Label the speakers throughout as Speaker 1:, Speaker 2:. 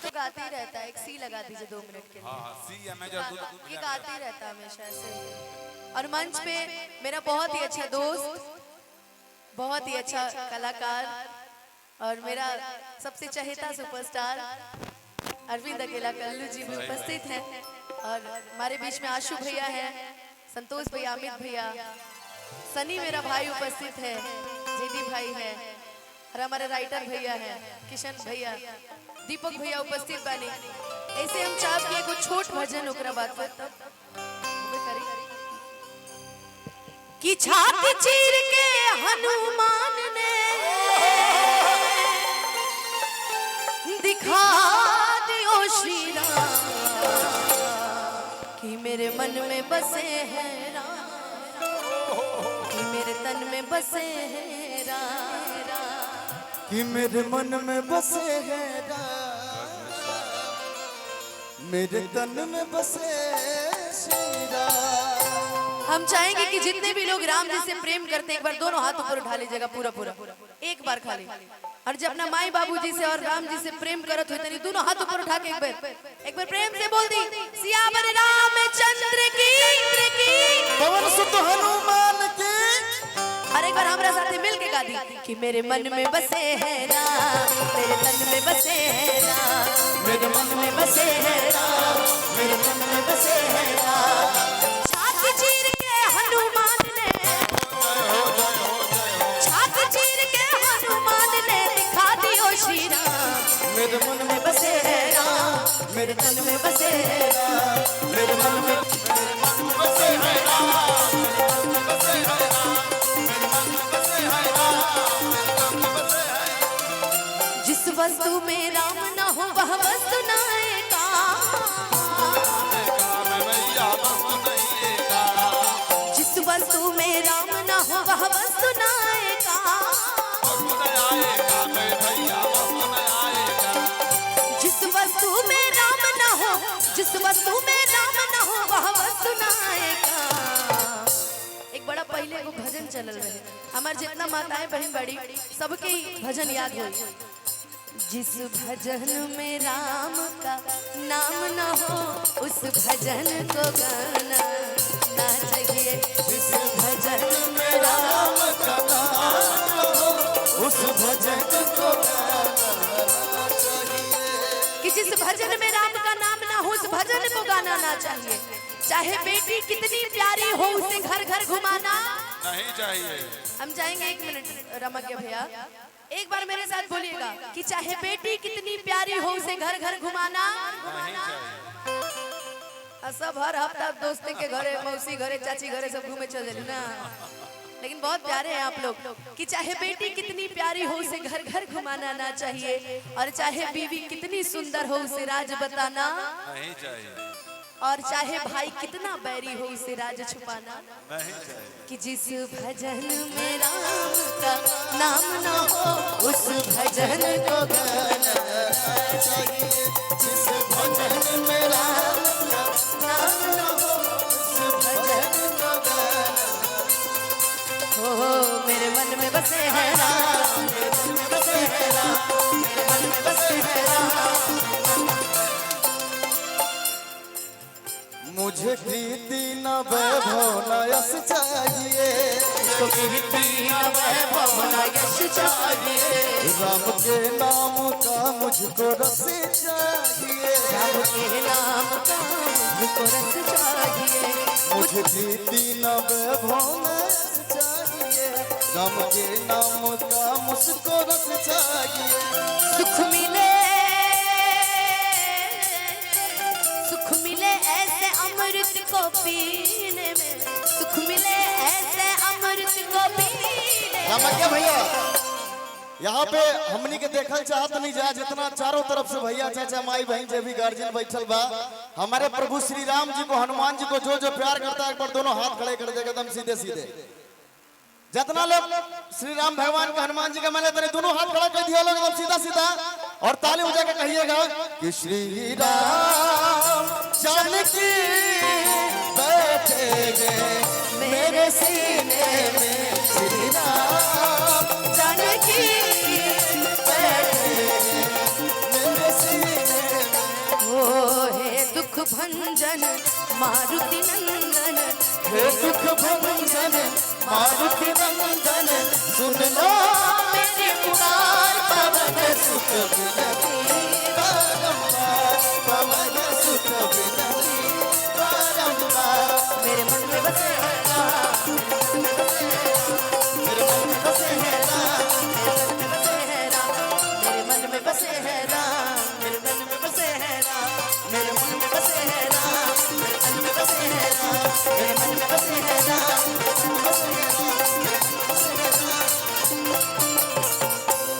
Speaker 1: तो गाते ही रहता है, एक सी लगा दीजिए 2 मिनट के लिए।
Speaker 2: हाँ सी है मैं जो
Speaker 1: ये गाते ही रहता है हमेशा ऐसे। और मंच पे मेरा बहुत ही अच्छा दोस्त, बहुत ही अच्छा कलाकार और मेरा सबसे चहेता सुपरस्टार अरविंद अकेला कल्लू जी भी उपस्थित हैं। और हमारे बीच में आशु भैया है, संतोष भैया, अमित भैया, सनी मेरा भाई उपस्थित है, जेडी भाई है और हमारे राइटर भैया है किशन भैया, दीपक भैया उपस्थित बने। ऐसे हम चाह के कुछ छोट भजन ओकरा बात पर तब कि छाती चीर के हनुमान ने दिखा दियो श्री राम कि मेरे मन में बसे हैं राम, कि मेरे तन में बसे हैं राम,
Speaker 3: कि मेरे मन में बसे हैं राम, मेरे तन में बसे श्री राम।
Speaker 1: हम चाहेंगे कि जितने भी लोग राम जी से प्रेम करते हैं एक बार दोनों हाथ ऊपर उठा लीजिएगा, पूरा पूरा एक बार खाली। और जब अपना माई बाबू जी से और राम जी से प्रेम करत हो तनी दोनों हाथ ऊपर उठा के एक बार प्रेम से बोल दी सियावर रामचंद्र की
Speaker 3: पवन सुत हनुमान की।
Speaker 1: और एक बार हमारे साथ मिल के गा दी कि मेरे मन में बसे हैं राम, मेरे तन में बसे हैं राम, मेरे मन में बसे हैं राम, मेरे तन में बसे हैं राम। छाती चीर के हनुमान ने, छाती चीर के हनुमान ने दिखा दियो श्री राम,
Speaker 3: मेरे मन में
Speaker 1: बसे हैं राम, मेरे तन में बसे हैं राम, मेरे मन में
Speaker 3: बसे हैं राम, मेरे मन में बसे हैं राम, मेरे मन में बसे हैं राम, मेरे मन में बसे हैं।
Speaker 1: जिस वस्तु में राम न हो वह वस्तु न जिस वस्तु में राम न हो वह वस्तु न जिस वस्तु में राम न हो, जिस वस्तु में राम न हो वह वस्तु न एक बड़ा पहले वो भजन चलल रहे, हमारे जितना माताएं बहन बड़ी सबके ही भजन याद हो। जिस भजन में राम का नाम न हो उस भजन को गाना ना चाहिए, जिस भजन में राम का नाम हो
Speaker 3: उस भजन को गाना चाहिए,
Speaker 1: कि जिस भजन में राम का नाम ना हो उस भजन को गाना ना चाहिए। चाहे बेटी कितनी प्यारी हो उसे घर घर घुमाना
Speaker 2: नहीं चाहिए।
Speaker 1: हम जाएंगे 1 मिनट रमज्ञ भैया, एक बार मेरे साथ बोलिएगा कि चाहे बेटी कितनी प्यारी हो उसे घर घर घुमाना
Speaker 2: नहीं चाहिए।
Speaker 1: सब हर हफ्ता दोस्तों के घरे, मौसी घरे, चाची घरे सब घूमे चल जाए ना, लेकिन बहुत प्यारे हैं आप लोग। कि चाहे बेटी कितनी प्यारी हो उसे घर घर घुमाना ना चाहिए, और चाहे बीवी कितनी सुंदर हो उसे राज बताना
Speaker 2: नहीं चाहिए,
Speaker 1: और चाहे भाई कितना बैरी हो उसे राज छुपाना
Speaker 2: नहीं चाहिए।
Speaker 1: कि जिस भजन में राम का नाम न हो उस भजन को गाना
Speaker 3: चाहिए, जिस भजन में राम का
Speaker 1: नाम न हो
Speaker 3: उस भजन को गाना।
Speaker 1: हो मेरे मन में बसे हैं राम, मेरे मन में बसे हैं राम, मेरे मन में बसे हैं राम।
Speaker 3: मुझे कीर्ति न वैभव न यश चाहिए,
Speaker 1: तो कीर्ति न वैभव न यश चाहिए,
Speaker 3: राम के नाम का मुझको रस चाहिए,
Speaker 1: राम के नाम का मुझको रस चाहिए।
Speaker 3: मुझे कीर्ति न वैभव न यश चाहिए, राम के नाम का मुझको रस चाहिए।
Speaker 1: सुख मिले, सुख मिले ऐसे अमृत को पीने में, सुख मिले ऐसे अमृत को पीने।
Speaker 3: रामज्ञ भैया यहाँ पे हमनी के देखल चाहत नहीं जा, जितना चारों तरफ से भैया चाचा माई बहन जो भी गार्जियन बैठल बा, हमारे प्रभु श्री राम जी को, हनुमान जी को जो जो प्यार करता है एक बार दोनों हाथ खड़े कर देगा एकदम सीधे सीधे। जितना लोग श्री राम भगवान का हनुमान जी का माने तेरे दोनों हाथ खड़ा कर दिया लोग एकदम सीधा सीधा, और ताली बजा के कहिएगा कि श्री राम जानकी बैठेंगे मेरे सीने में, श्री राम
Speaker 1: जानकी बैठे
Speaker 3: मेरे सीने
Speaker 1: भंजन मारुति नंदन,
Speaker 3: हे दुख भंजन मारुति नंदन, सुन लो
Speaker 1: मेरी पुकार
Speaker 3: पवन सुत विनती बारंबार, पवन सुत विनती बारंबार।
Speaker 1: मेरे मन में बसे है राम,
Speaker 3: मेरे मन में बसे है राम,
Speaker 1: मेरे मन में बसे है राम, मेरे मन में बसे है राम,
Speaker 3: मेरे मन में बसे है राम,
Speaker 1: मेरे मन में बसे है राम,
Speaker 3: मेरे मन में बसे है राम,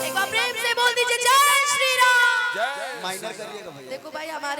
Speaker 1: एक बार प्रेम से बोल दीजिए जय श्री राम।
Speaker 2: जय
Speaker 3: माइनर करिएगा भैया।
Speaker 1: देखो भाई हमारे